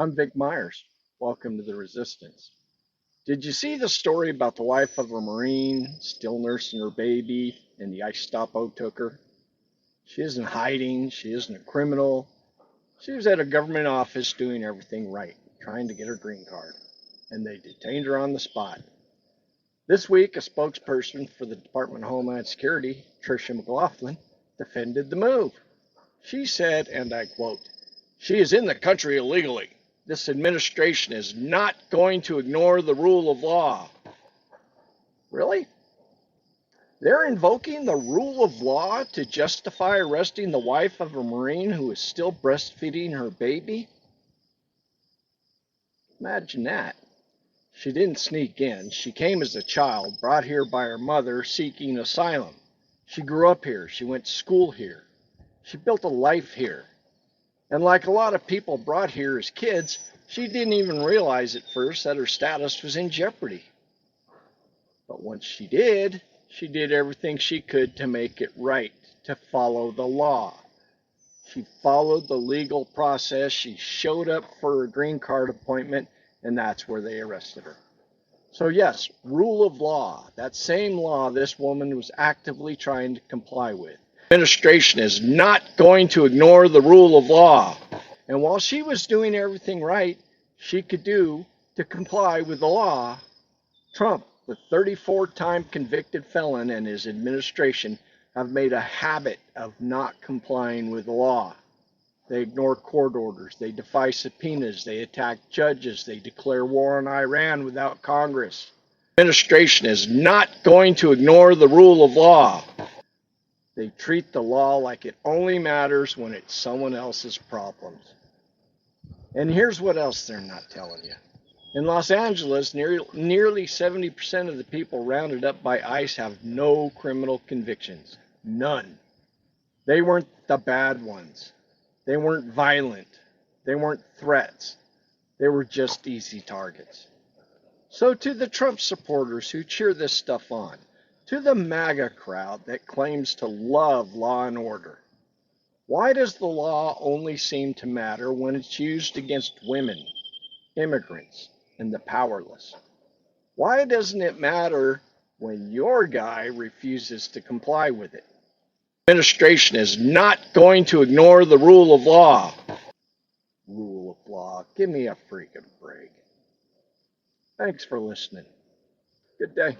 I'm Vic Myers. Welcome to the Resistance. Did you see the story about the wife of a Marine still nursing her baby and the ICE Stapo took her? She isn't hiding. She isn't a criminal. She was at a government office doing everything right, trying to get her green card. And they detained her on the spot. This week, a spokesperson for the Department of Homeland Security, Tricia McLaughlin, defended the move. She said, and I quote, "She is in the country illegally. This administration is not going to ignore the rule of law." Really? They're invoking the rule of law to justify arresting the wife of a Marine who is still breastfeeding her baby? Imagine that. She didn't sneak in. She came as a child, brought here by her mother seeking asylum. She grew up here. She went to school here. She built a life here. And like a lot of people brought here as kids, she didn't even realize at first that her status was in jeopardy. But once she did everything she could to make it right, to follow the law. She followed the legal process. She showed up for her green card appointment, and that's where they arrested her. So yes, rule of law, that same law this woman was actively trying to comply with. The administration is not going to ignore the rule of law. And while she was doing everything right she could do to comply with the law, Trump, the 34-time convicted felon, and his administration have made a habit of not complying with the law. They ignore court orders, they defy subpoenas, they attack judges, they declare war on Iran without Congress. The administration is not going to ignore the rule of law. They treat the law like it only matters when it's someone else's problems. And here's what else they're not telling you. In Los Angeles, nearly 70% of the people rounded up by ICE have no criminal convictions. None. They weren't the bad ones. They weren't violent. They weren't threats. They were just easy targets. So to the Trump supporters who cheer this stuff on, to the MAGA crowd that claims to love law and order, why does the law only seem to matter when it's used against women, immigrants, and the powerless? Why doesn't it matter when your guy refuses to comply with it? The administration is not going to ignore the rule of law. Rule of law. Give me a freaking break. Thanks for listening. Good day.